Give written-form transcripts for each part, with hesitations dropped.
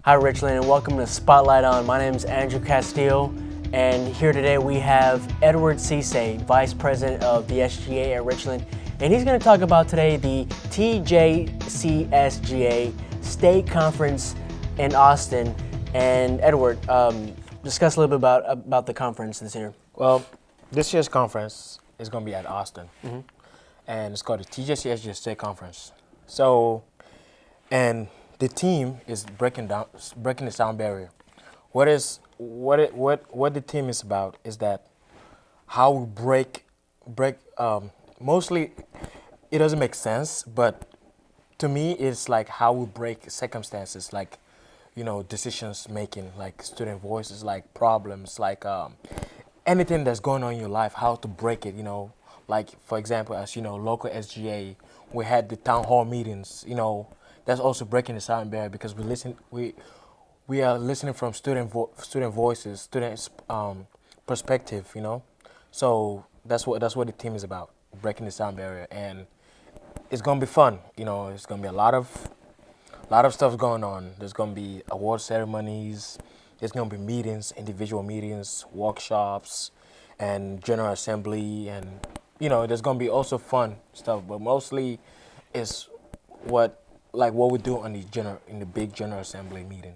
Hi Richland, and welcome to Spotlight On. My name is Andrew Castillo, and here today we have Edward Sesay, Vice President of the SGA at Richland, and he's going to talk about today the SGA State Conference in Austin. And Edward, discuss a little bit about the conference this year. Well, this year's conference is going to be at Austin, and it's called the SGA State Conference. So, and the team is breaking the sound barrier. What the team is about is that how we break. Mostly, it doesn't make sense, but to me, it's like how we break circumstances, like decisions making, like student voices, like problems, like anything that's going on in your life, how to break it. Like for example, as local SGA, we had the town hall meetings. That's also breaking the sound barrier because we are listening from student voices, students' perspective. So that's what the team is about, breaking the sound barrier, and it's gonna be fun. It's gonna be a lot of stuff going on. There's gonna be award ceremonies. There's gonna be meetings, individual meetings, workshops, and general assembly, and there's gonna be also fun stuff. But mostly, it's what we do in the big general assembly meeting.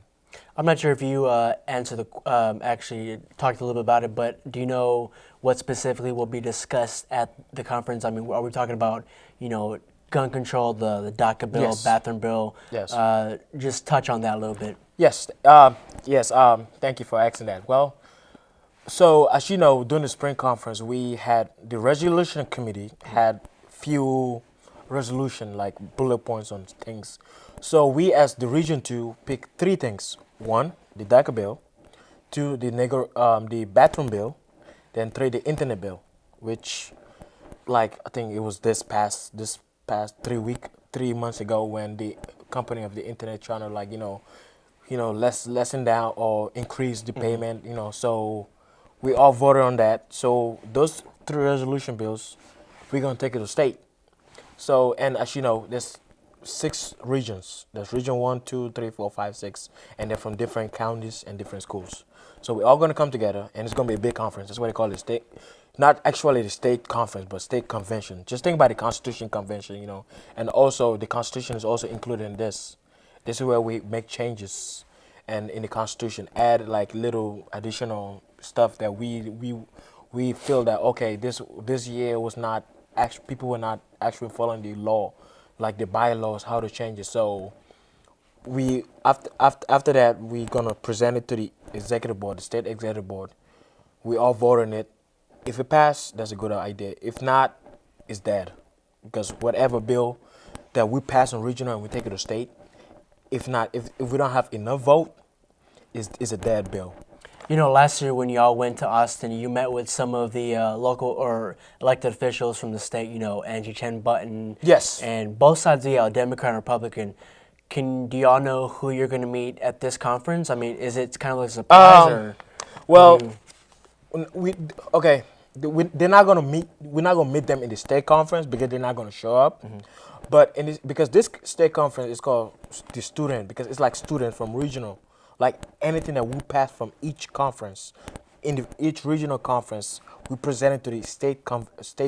I'm not sure if you actually talked a little bit about it, but do you know what specifically will be discussed at the conference? I mean, are we talking about, gun control, the DACA bill, Yes. bathroom bill? Yes. Just touch on that a little bit. Yes. Yes. Thank you for asking that. Well, so as you know, during the spring conference, we had the resolution committee had few resolution, like bullet points on things. So we, as the region 2, picked 3 things. 1, the DACA bill. 2, the bathroom bill. Then 3, the internet bill, which, I think it was this past 3 months ago, when the company of the internet trying to lessen down or increase the payment. So we all voted on that. So those 3 resolution bills, we're gonna take it to state. So, and as you know, there's 6 regions. There's region 1, 2, 3, 4, 5, 6, and they're from different counties and different schools. So we're all going to come together, and it's going to be a big conference. That's what they call it, state. Not actually the state conference, but state convention. Just think about the Constitution Convention, and also the Constitution is also included in this. This is where we make changes, and in the Constitution add little additional stuff that we feel that okay, this year was not. People were not actually following the law, like the bylaws, how to change it. So we after that, we're gonna present it to the executive board, the state executive board. We all vote on it. If it passes, that's a good idea. If not, it's dead, because whatever bill that we pass on regional and we take it to state, if we don't have enough vote, is a dead bill. Last year when y'all went to Austin, you met with some of the local or elected officials from the state, Angie Chen Button. Yes. And both sides, Democrat and Republican. Do y'all know who you're going to meet at this conference? I mean, is it kind of like a surprise? They're not gonna meet. We're not gonna meet them in the state conference because they're not gonna show up. But because this state conference is called the student, because it's like students from regional. Like anything that we pass from each conference, each regional conference, we present it to the state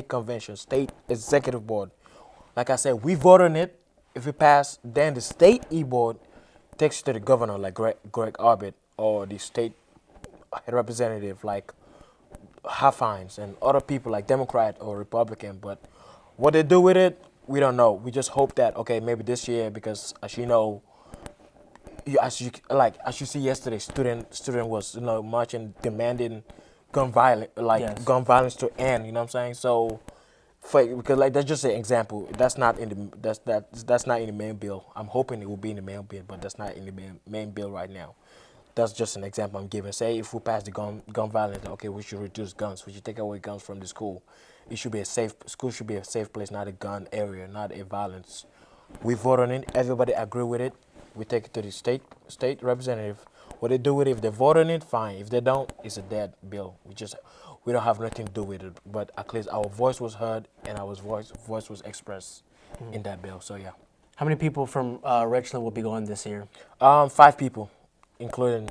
convention, state executive board. Like I said, we vote on it. If we pass, then the state e-board takes it to the governor, like Greg Abbott, or the state representative, like Huffines, and other people like Democrat or Republican. But what they do with it, we don't know. We just hope that maybe this year, because as you know. As you see yesterday, student was marching, demanding gun violence to end. You know what I'm saying? So, because that's just an example. That's not in the that's not in the main bill. I'm hoping it will be in the main bill, but that's not in the main bill right now. That's just an example I'm giving. Say if we pass the gun violence, we should reduce guns. We should take away guns from the school. It should be school should be a safe place, not a gun area, not a violence. We vote on it. Everybody agree with it. We take it to the state representative. What they do with it, if they vote on it, fine. If they don't, it's a dead bill. We don't have nothing to do with it. But at least our voice was heard and our voice was expressed in that bill. So yeah. How many people from Richland will be going this year? 5 people. including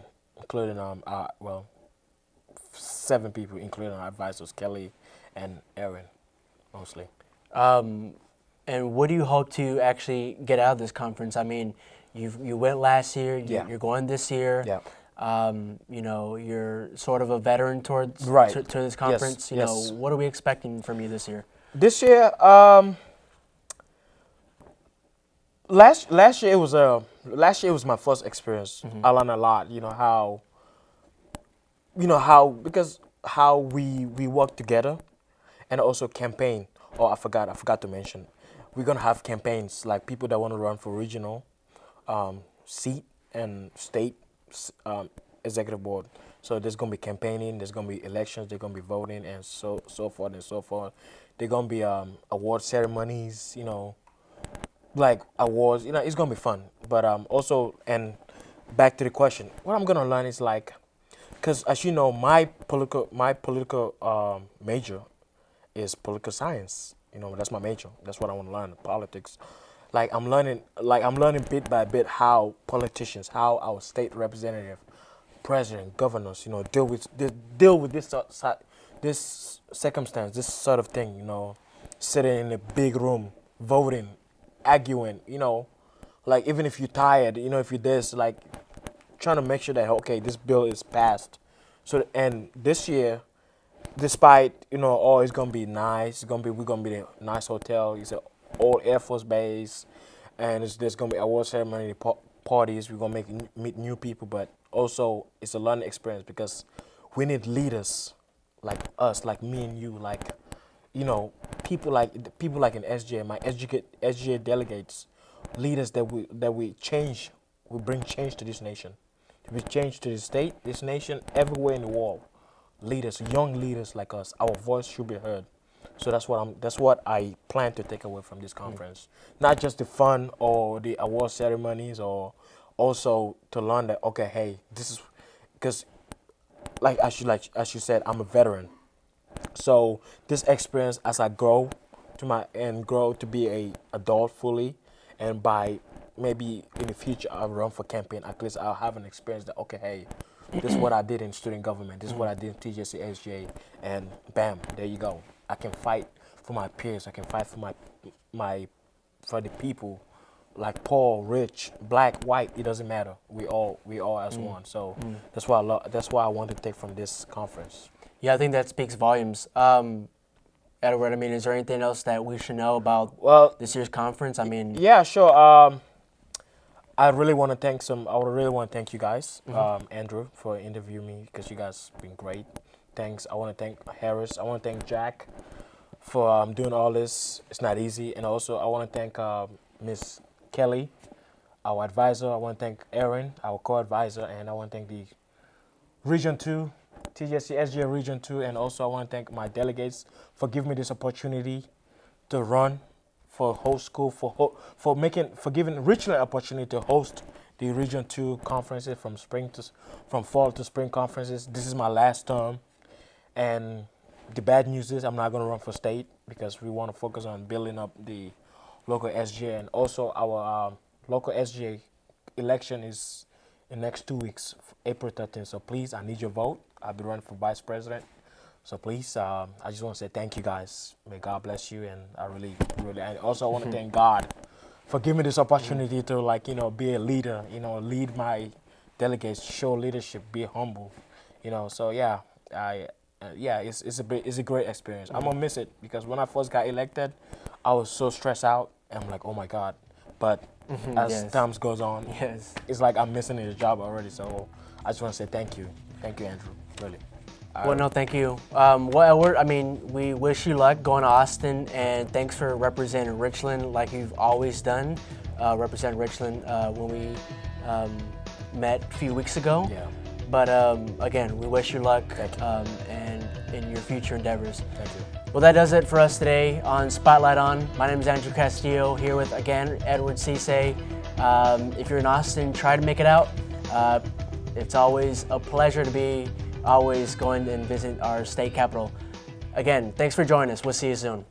well, 7 people, including our advisors, Kelly and Aaron, mostly. And what do you hope to actually get out of this conference? I mean, you went last year. Yeah. You're going this year. Yeah. You know, you're sort of a veteran towards Right. to this conference. Yes, You yes. know, what are we expecting from you this year? This year, last year it was my first experience. I learned a lot. Because how we work together, and also campaign. Oh, I forgot to mention, we're gonna have campaigns like people that want to run for regional, seat and state executive board. So there's gonna be campaigning, there's gonna be elections, there's gonna be voting, and so forth and so forth. There's gonna be award ceremonies, like awards. It's gonna be fun. But also, and back to the question, what I'm gonna learn is like, because as you know, my political major is political science. That's my major. That's what I want to learn, politics. I'm learning bit by bit how politicians, how our state representative, president, governors, deal with this circumstance, this sort of thing. Sitting in a big room, voting, arguing. Like even if you're tired, if you're this, like trying to make sure that okay, this bill is passed. So and this year, despite it's gonna be nice, we're gonna be in a nice hotel. It's an old Air Force base, and there's gonna be award ceremony parties. We're gonna meet new people, but also it's a learning experience because we need leaders like us, like me and you, like people like in SGA, my SGA delegates, leaders that we change, we bring change to this nation, we change to the state, this nation, everywhere in the world. Leaders, young leaders like us, our voice should be heard. So that's what I plan to take away from this conference. Not just the fun or the award ceremonies, or also to learn that okay, hey, this is because as you said, I'm a veteran. So this experience, as I grow to be a adult fully, and by maybe in the future I'll run for campaign, at least I'll have an experience that okay, hey, this is what I did in student government. This is what I did in TJC SGA, and bam, there you go. I can fight for my peers. I can fight for for the people, like poor, rich, black, white. It doesn't matter. We all as one. So that's why I want to take from this conference. Yeah, I think that speaks volumes. Edward, I mean, is there anything else that we should know about this year's conference? I mean, yeah, sure. I would really want to thank you guys, Andrew, for interviewing me, because you guys been great. Thanks. I want to thank Harris. I want to thank Jack for doing all this. It's not easy. And also, I want to thank Miss Kelly, our advisor. I want to thank Aaron, our co-advisor. And I want to thank the Region 2, TJC SGA Region 2. And also, I want to thank my delegates for giving me this opportunity to run for host school, for giving Richland an opportunity to host the Region 2 conferences from fall to spring conferences. This is my last term, and the bad news is I'm not going to run for state because we want to focus on building up the local SGA, and also our local SGA election is in the next 2 weeks, April 13th. So please, I need your vote. I'll be running for vice president. So please, I just want to say thank you guys. May God bless you, and I really, and also I want to thank God for giving me this opportunity to be a leader, lead my delegates, show leadership, be humble, So yeah, it's a great experience. I'm gonna miss it because when I first got elected, I was so stressed out. And I'm like, oh my God. But as time goes on, it's like I'm missing the job already. So I just want to say thank you, Andrew, really. Well, no, thank you. Edward, I mean, we wish you luck going to Austin, and thanks for representing Richland like you've always done. Represent Richland when we met a few weeks ago. Yeah. But again, we wish you luck and in your future endeavors. Thank you. Well, that does it for us today on Spotlight On. My name is Andrew Castillo, here with, again, Edward Sesay. If you're in Austin, try to make it out. It's always a pleasure to be always going and visit our state capital. Again, thanks for joining us. We'll see you soon.